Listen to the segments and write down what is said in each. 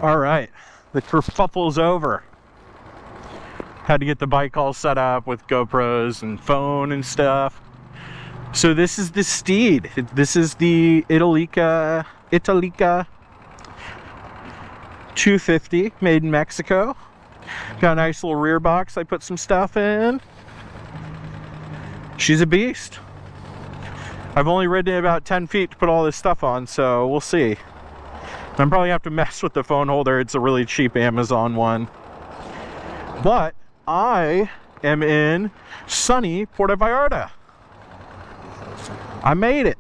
All right, the kerfuffle's over. Had to get the bike all set up with GoPros and phone and stuff. So this is the steed. This is the Italika 250, made in Mexico. Got a nice little rear box I put some stuff in. She's a beast. I've only ridden it about 10 feet to put all this stuff on, so we'll see. I'm probably gonna have to mess with the phone holder. It's a really cheap Amazon one. But I am in sunny Puerto Vallarta. I made it.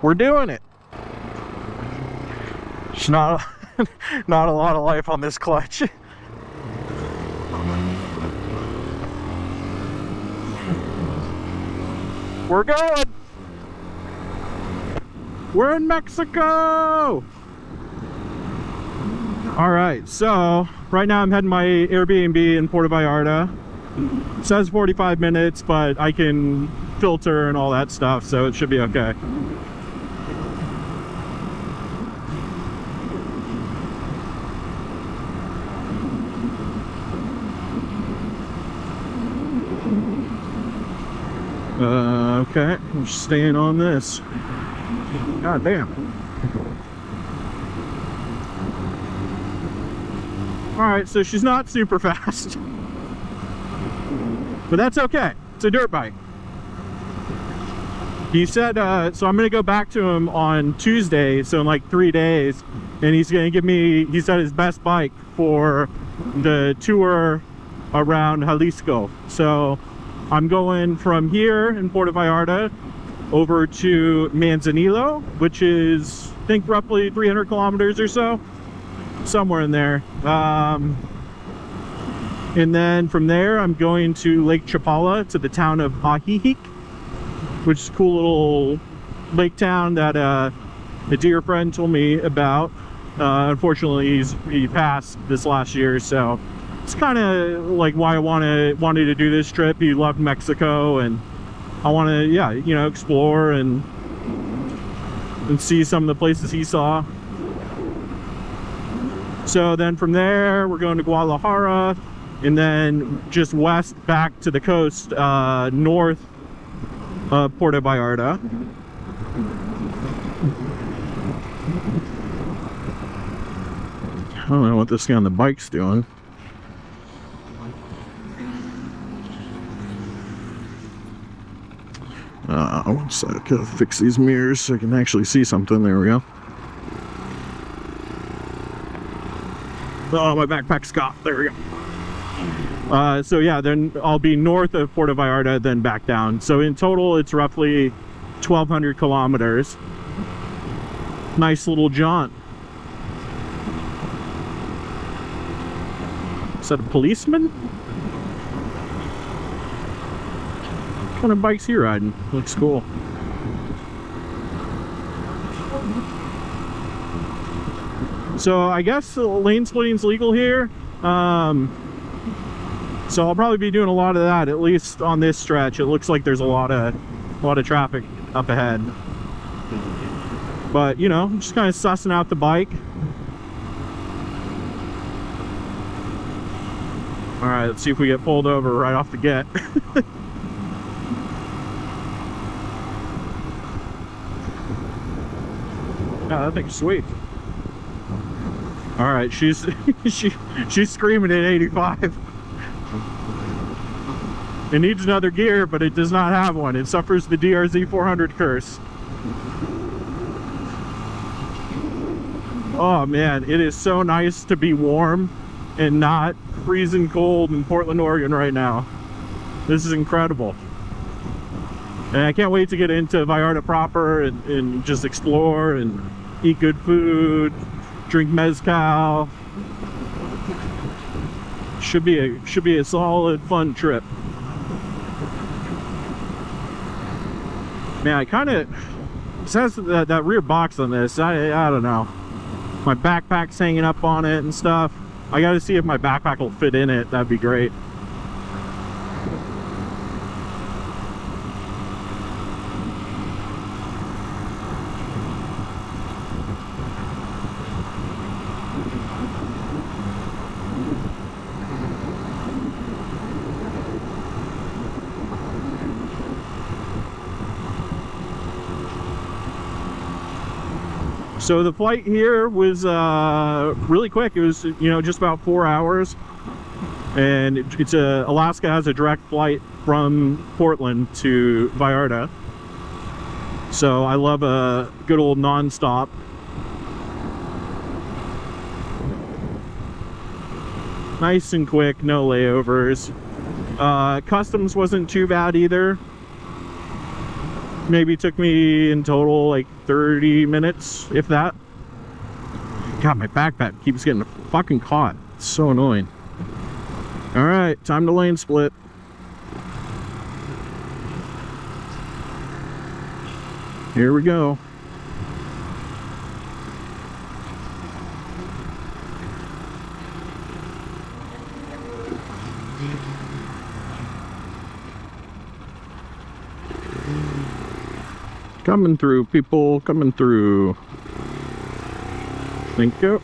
We're doing it. It's not not a lot of life on this clutch. We're good. We're in Mexico. All right, so right now I'm heading my Airbnb in Puerto Vallarta. It says 45 minutes, but I can filter and all that stuff, so it should be okay. Okay, I'm just staying on this. God damn. Alright, so she's not super fast. But that's okay. It's a dirt bike. He said, so I'm going to go back to him on Tuesday, so in like 3 days. And he's going to give me, he said, his best bike for the tour around Jalisco. So I'm going from here in Puerto Vallarta over to Manzanillo, which is, I think, roughly 300 kilometers or so. Somewhere in there. And then from there I'm going to Lake Chapala, to the town of Ajijic, which is a cool little lake town that a dear friend told me about. Unfortunately he passed this last year, so it's kind of like why I wanted to do this trip. He loved Mexico, and I want to, yeah, you know, explore and see some of the places he saw. So then from there, we're going to Guadalajara, and then just west back to the coast, north of Puerto Vallarta. I don't know what this guy on the bike's doing. So I gotta fix these mirrors so I can actually see something. There we go. Oh, my backpack's got. There we go. So yeah, then I'll be north of Puerto Vallarta, then back down. So in total, it's roughly 1,200 kilometers. Nice little jaunt. Is that a policeman? What kind of bike's he riding? Looks cool. So I guess lane splitting's legal here. So I'll probably be doing a lot of that, at least on this stretch. It looks like there's a lot of traffic up ahead. But you know, I'm just kind of sussing out the bike. All right, let's see if we get pulled over right off the get. Yeah, that thing's sweet. All right, she's she's screaming at 85. It needs another gear, but it does not have one. It suffers the DRZ 400 curse. Oh man, it is so nice to be warm and not freezing cold in Portland, Oregon right now. This is incredible. And I can't wait to get into Vallarta proper and just explore and eat good food, drink mezcal. Should be a solid, fun trip. Man, I kind of, it has that rear box on this. I don't know. My backpack's hanging up on it and stuff. I got to see if my backpack will fit in it. That'd be great. So the flight here was really quick. It was, you know, just about 4 hours. And Alaska has a direct flight from Portland to Vallarta. So I love a good old non-stop. Nice and quick, no layovers. Customs wasn't too bad either. Maybe took me in total like 30 minutes, if that. God, my backpack keeps getting fucking caught. It's so annoying. All right, time to lane split. Here we go. Coming through, people, coming through. Thank you.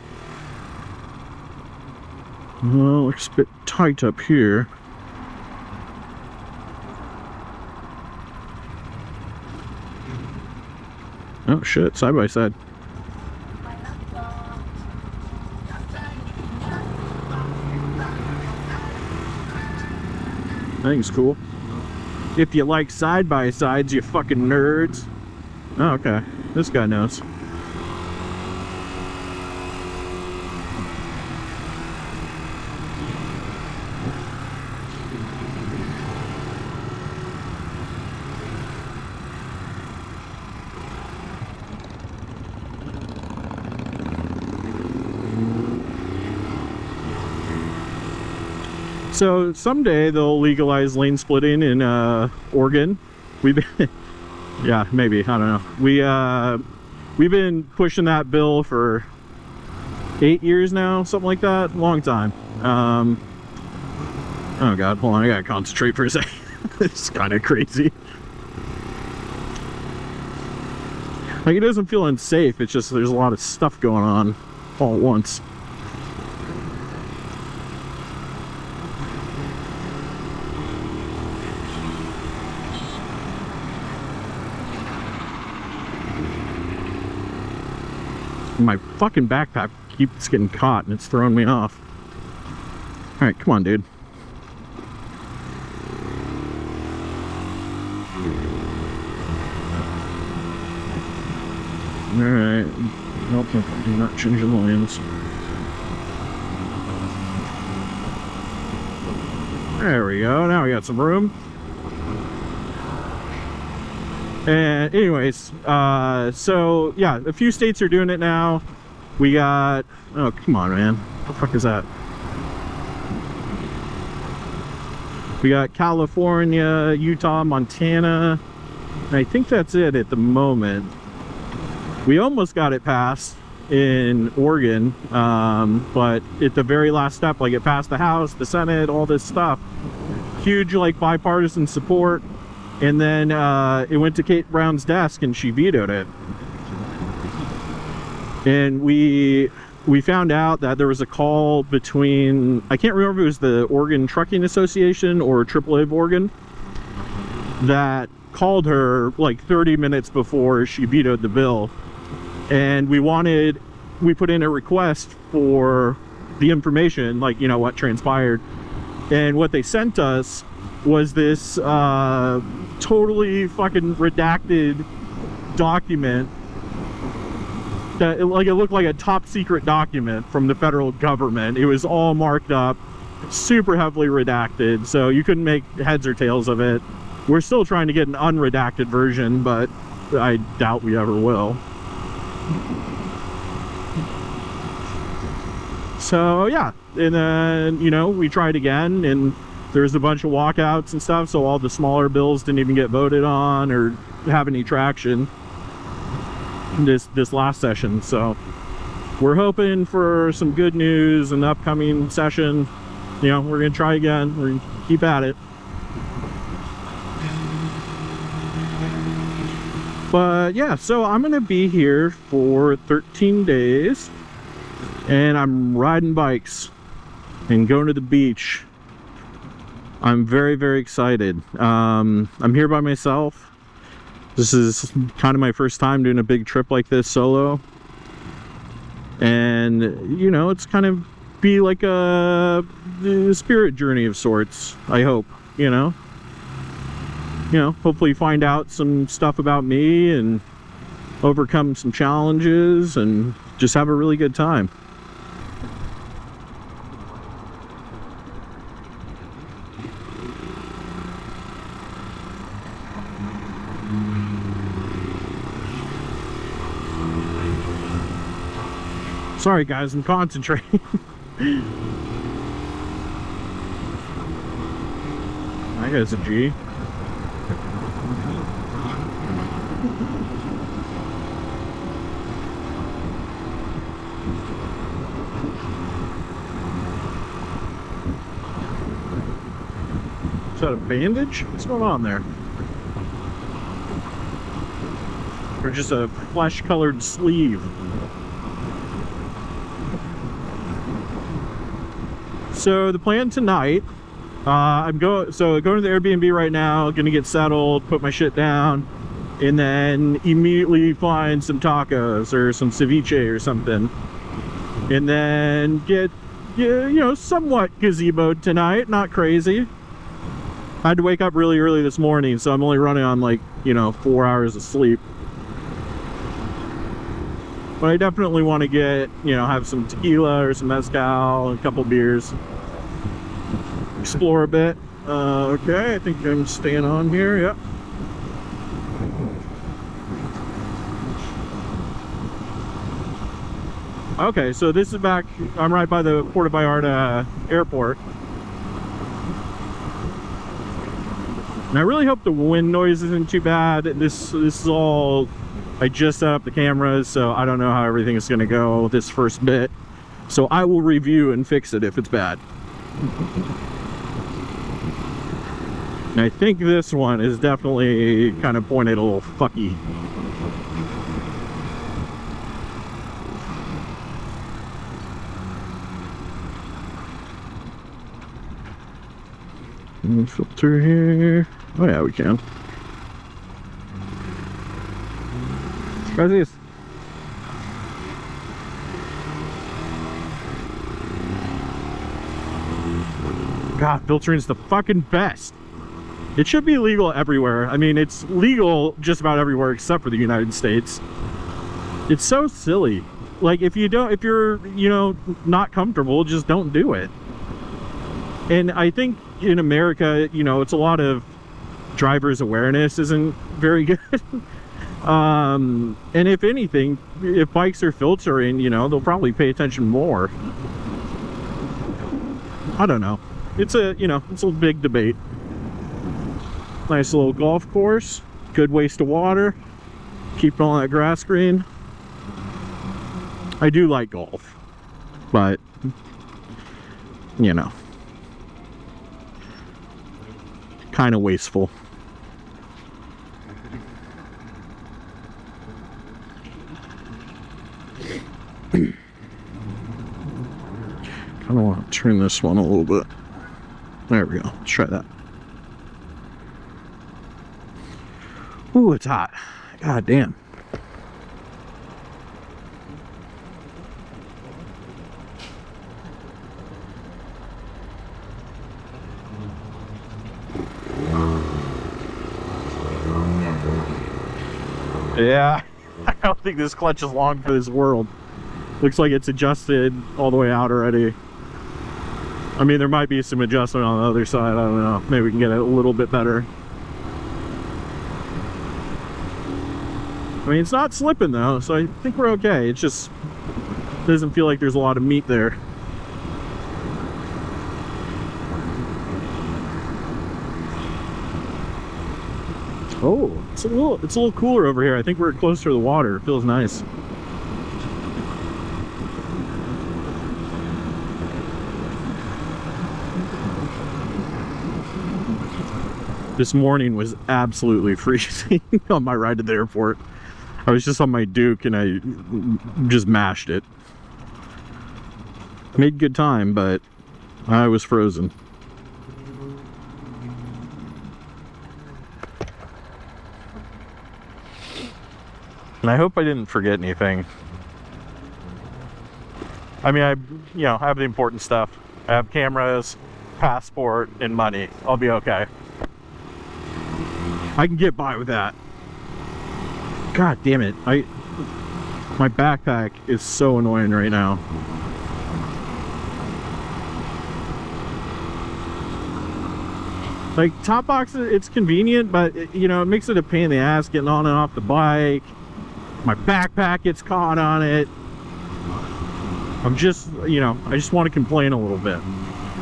Well, looks a bit tight up here. Oh shit, side by side. I think it's cool. If you like side by sides, you fucking nerds. Oh, okay. This guy knows. So someday they'll legalize lane splitting in Oregon. We've been yeah, maybe, I don't know. We've been pushing that bill for 8 years now, something like that. Long time. Oh god, hold on, I gotta concentrate for a second. It's kind of crazy. Like, it doesn't feel unsafe, it's just there's a lot of stuff going on all at once. My fucking backpack keeps getting caught and it's throwing me off. Alright, come on, dude. Alright. Nope, do not change the lanes. There we go. Now we got some room. And anyways, so yeah, a few states are doing it now. We got, oh come on, man, what the fuck is that? We got California, Utah, Montana, and I think that's it at the moment. We almost got it passed in Oregon, but at the very last step, like, it passed the House, the Senate, all this stuff. Huge, like, bipartisan support. And then it went to Kate Brown's desk and she vetoed it. And we found out that there was a call between, I can't remember if it was the Oregon Trucking Association or AAA of Oregon, that called her like 30 minutes before she vetoed the bill. And we put in a request for the information, like, you know, what transpired. And what they sent us was this totally fucking redacted document that it looked like a top secret document from the federal government. It was all marked up, super heavily redacted, so you couldn't make heads or tails of it. We're still trying to get an unredacted version, but I doubt we ever will. So yeah, and then, you know, we tried again, and there's a bunch of walkouts and stuff, so all the smaller bills didn't even get voted on or have any traction this last session. So we're hoping for some good news in the upcoming session. You know, we're gonna try again, we're gonna keep at it. But yeah, so I'm gonna be here for 13 days and I'm riding bikes and going to the beach. I'm very, very excited. I'm here by myself. This is kind of my first time doing a big trip like this solo. And, you know, it's kind of be like a spirit journey of sorts, I hope, you know. Hopefully find out some stuff about me and overcome some challenges and just have a really good time. Sorry guys, I'm concentrating. That guy's a G. Is that a bandage? What's going on there? Or just a flesh-colored sleeve? So the plan tonight, I'm going to the Airbnb right now, gonna get settled, put my shit down, and then immediately find some tacos or some ceviche or something, and then get, you know, somewhat gazeboed tonight, not crazy. I had to wake up really early this morning, so I'm only running on like, you know, 4 hours of sleep. But I definitely want to get, you know, have some tequila or some mezcal, a couple beers, explore a bit. Okay, I think I'm staying on here. Yep. Okay, so this is back, I'm right by the Puerto Vallarta airport. And I really hope the wind noise isn't too bad. This is all, I just set up the cameras, so I don't know how everything is going to go this first bit. So I will review and fix it if it's bad. And I think this one is definitely kind of pointed a little fucky. Filter here. Oh yeah, we can. Try this. God, filtering's the fucking best. It should be legal everywhere. I mean, it's legal just about everywhere except for the United States. It's so silly. Like, if you're, you know, not comfortable, just don't do it. And I think in America, you know, it's a lot of driver's awareness isn't very good. And if anything, if bikes are filtering, you know, they'll probably pay attention more. I don't know. It's a, you know, it's a big debate. Nice little golf course. Good waste of water. Keep all that grass green. I do like golf, but, you know, kind of wasteful. Kind of want to turn this one a little bit. There we go. Let's try that. Ooh, it's hot. God damn. Yeah, I don't think this clutch is long for this world. Looks like it's adjusted all the way out already. I mean, there might be some adjustment on the other side. I don't know. Maybe we can get it a little bit better. I mean, it's not slipping though, so I think we're okay. It just doesn't feel like there's a lot of meat there. Oh, it's a little cooler over here. I think we're closer to the water. It feels nice. This morning was absolutely freezing on my ride to the airport. I was just on my Duke and I just mashed it. Made good time, but I was frozen. And I hope I didn't forget anything. I mean, I have the important stuff. I have cameras, passport, and money. I'll be okay. I can get by with that. God damn it. My backpack is so annoying right now. Like, top box, it's convenient, but it makes it a pain in the ass getting on and off the bike. My backpack gets caught on it. I'm just, I just want to complain a little bit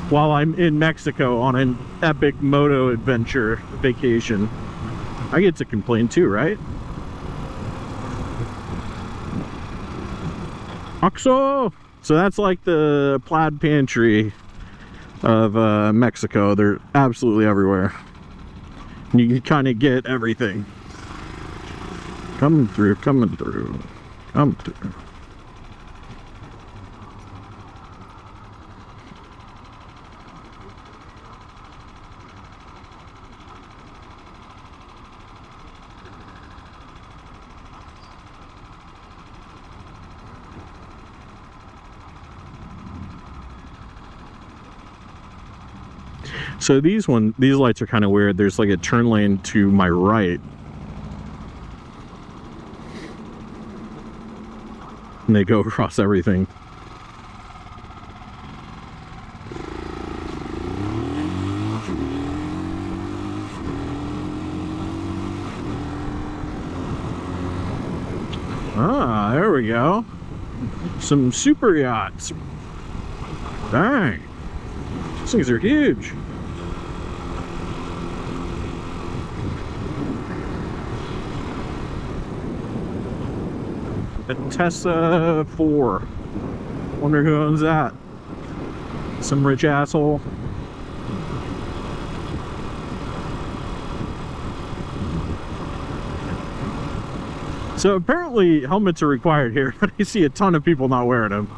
while I'm in Mexico on an epic moto adventure vacation. I get to complain too, right? Oxo! So that's like the plaid pantry of Mexico. They're absolutely everywhere. You can kind of get everything. Coming through, coming through, coming through. So these lights are kind of weird. There's like a turn lane to my right. And they go across everything. Ah, there we go. Some super yachts. Dang. These things are huge. A Tesla 4. Wonder who owns that. Some rich asshole. So apparently helmets are required here, but I see a ton of people not wearing them.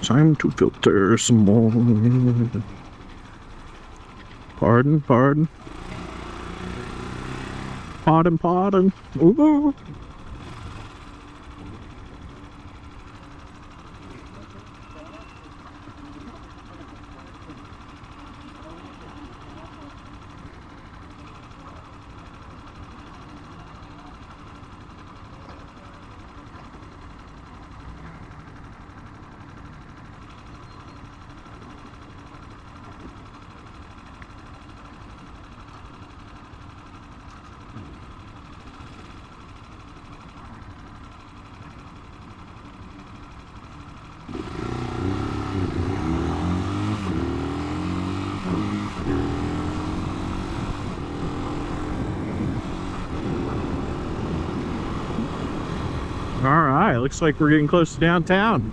Time to filter some more. Pardon, pardon. Pardon, pardon. Ooh. Alright, looks like we're getting close to downtown.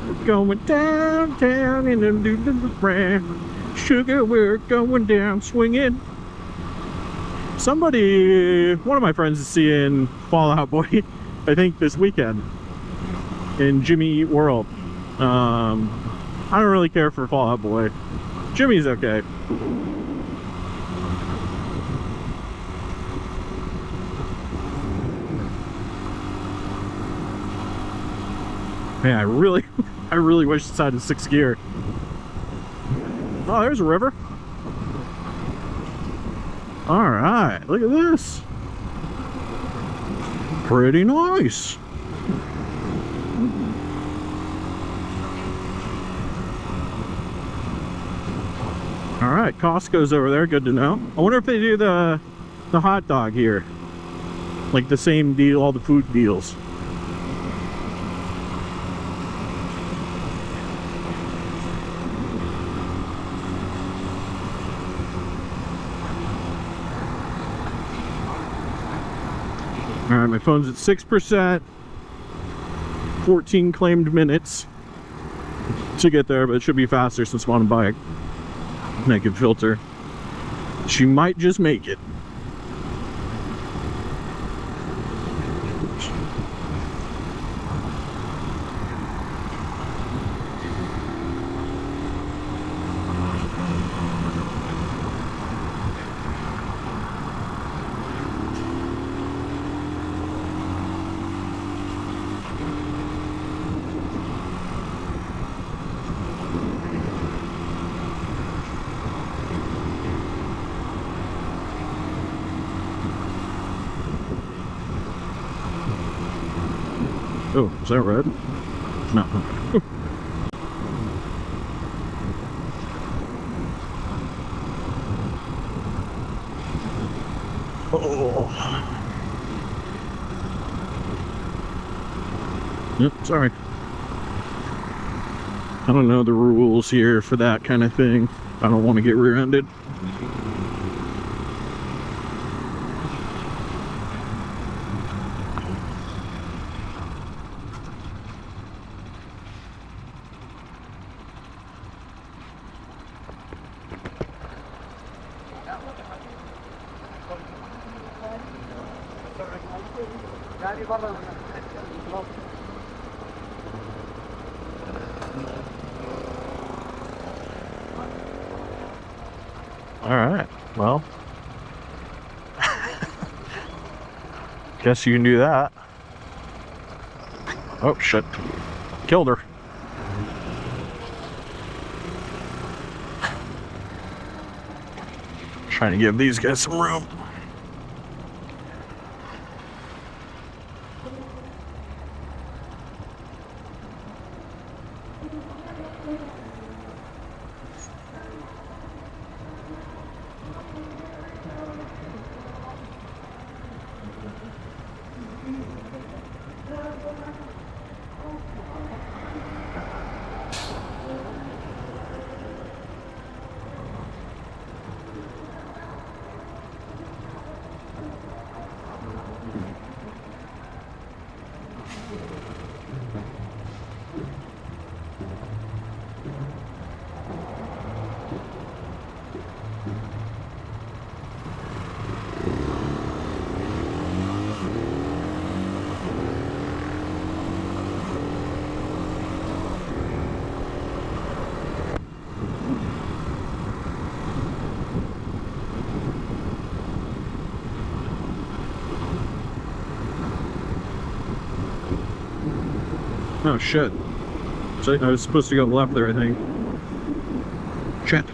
We're going downtown in a little brand. Sugar, we're going down swinging. One of my friends is seeing Fall Out Boy, I think this weekend in Jimmy Eat World. I don't really care for Fall Out Boy. Jimmy's okay. Man, I really wish this had a 6th gear. Oh, there's a river. All right, look at this. Pretty nice. All right, Costco's over there. Good to know. I wonder if they do the hot dog here, like the same deal, all the food deals. All right, my phone's at 6%, 14 claimed minutes to get there, but it should be faster since I'm on a bike. Naked filter. She might just make it. Oh, is that red? No. Oh. Yep, sorry. I don't know the rules here for that kind of thing. I don't want to get rear-ended. All right, well, guess you can do that. Oh, shit. Killed her. Trying to give these guys some room. Oh shit. So I was supposed to go left there, I think. Shit.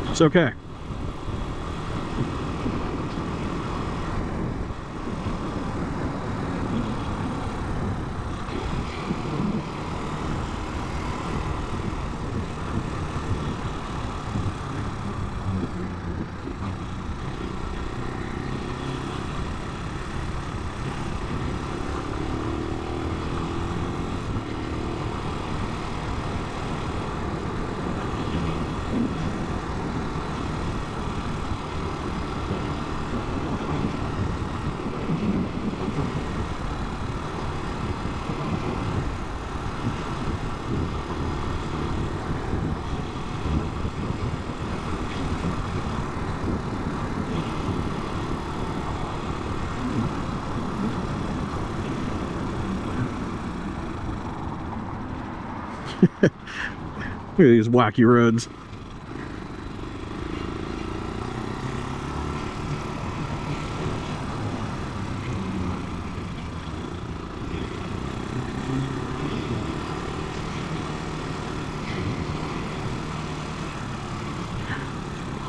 It's okay. Look at these wacky roads.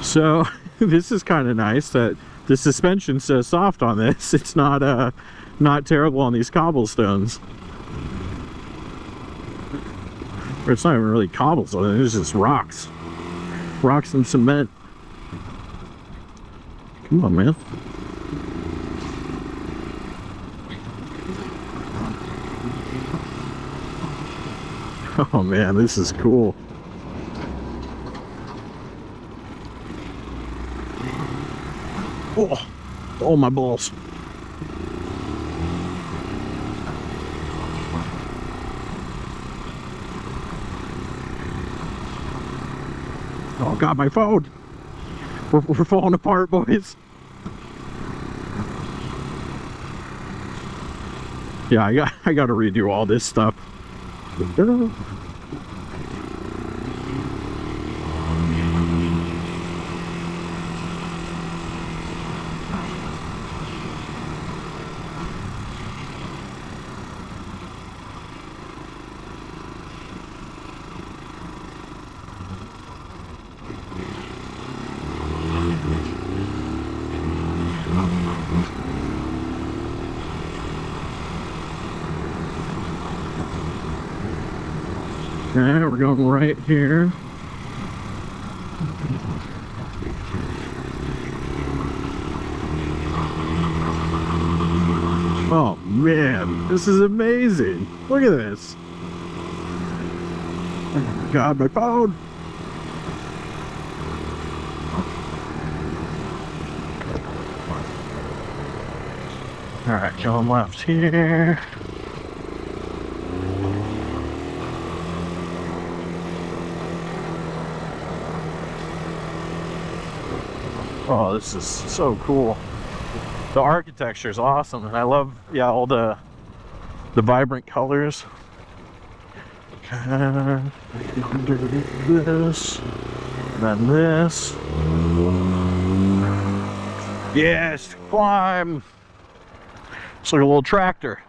So this is kind of nice that the suspension's so soft on this. It's not terrible on these cobblestones. Or it's not even really cobblestone, it's just rocks. Rocks and cement. Come on, man. Oh man, this is cool. Oh my balls. Oh god, my phone. We're falling apart, boys. Yeah, I got to redo all this stuff. Okay, we're going right here. Oh man, this is amazing. Look at this. Oh my God, my phone. All right, going left here. Oh, this is so cool. The architecture is awesome, and I love, yeah, all the vibrant colors. Okay, this, then this. Yes, climb. It's like a little tractor.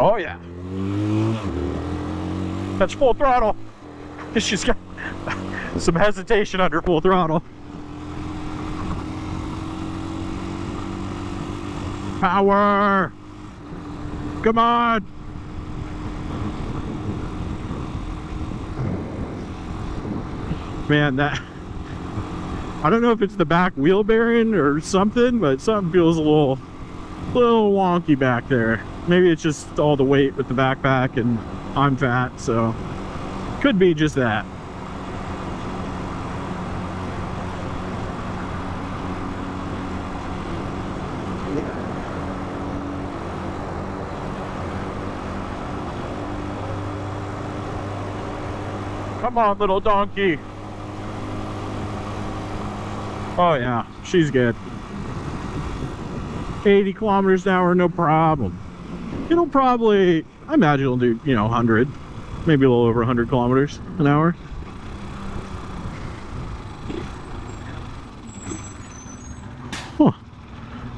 Oh yeah. That's full throttle. She's got some hesitation under full throttle. Power! Come on! Man, that... I don't know if it's the back wheel bearing or something, but something feels a little wonky back there. Maybe it's just all the weight with the backpack, and I'm fat, so could be just that. Come on, little donkey. Oh yeah, she's good. 80 kilometers an hour, no problem. It'll probably, I imagine it'll do, you know, 100, maybe a little over 100 kilometers an hour. Huh.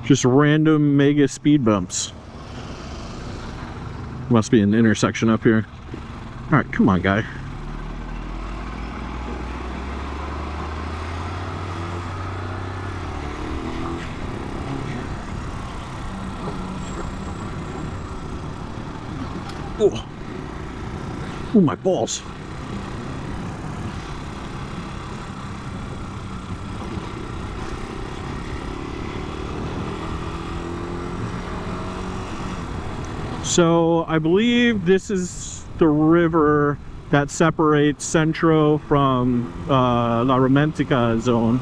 Just random mega speed bumps. Must be an intersection up here. All right, come on, guy. Oh, oh, my balls. So I believe this is the river that separates Centro from La Romantica zone.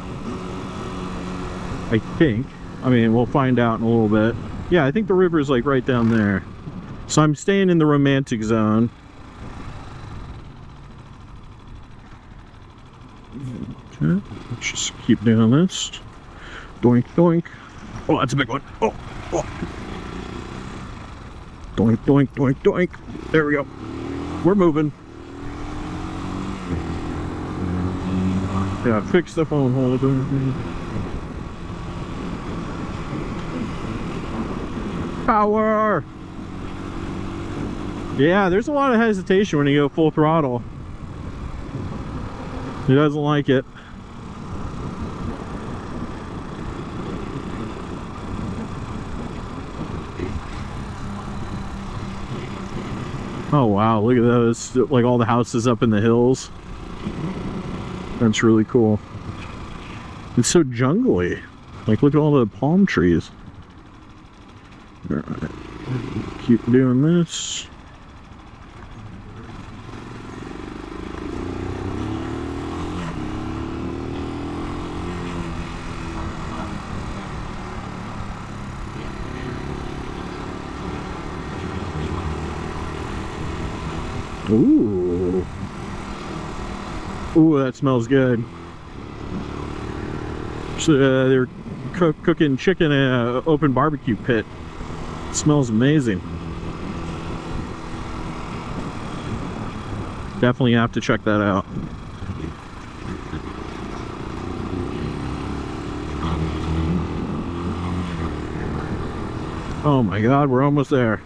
I think. I mean, we'll find out in a little bit. Yeah, I think the river is like right down there. So I'm staying in the romantic zone. Okay, let's just keep doing this. Doink, doink. Oh, that's a big one. Oh, oh. Doink, doink, doink, doink. There we go. We're moving. Yeah, fix the phone holder. Power! Yeah, there's a lot of hesitation when you go full throttle. He doesn't like it. Oh wow, look at those, like all the houses up in the hills. That's really cool. It's so jungly. Like, look at all the palm trees. All right, keep doing this. Ooh. Ooh, that smells good. So, they're cooking chicken in an open barbecue pit. It smells amazing. Definitely have to check that out. Oh my God, we're almost there.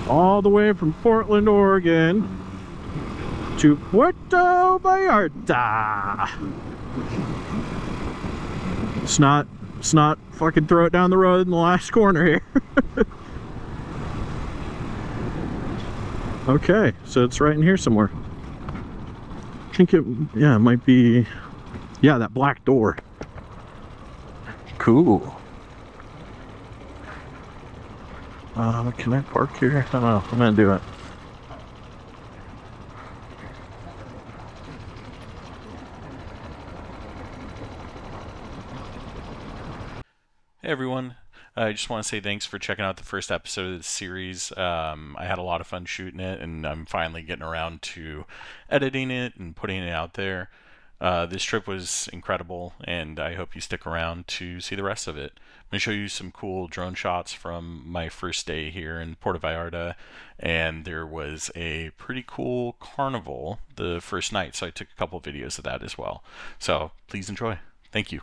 All the way from Portland, Oregon to Puerto Vallarta. Let's not fucking throw it down the road in the last corner here. Okay, so it's right in here somewhere. I think it might be, yeah, that black door. Cool. Can I park here? I don't know. I'm gonna do it. Hey everyone, I just want to say thanks for checking out the first episode of this series. I had a lot of fun shooting it, and I'm finally getting around to editing it and putting it out there. This trip was incredible, and I hope you stick around to see the rest of it. I'm going to show you some cool drone shots from my first day here in Puerto Vallarta, and there was a pretty cool carnival the first night, so I took a couple videos of that as well. So please enjoy. Thank you.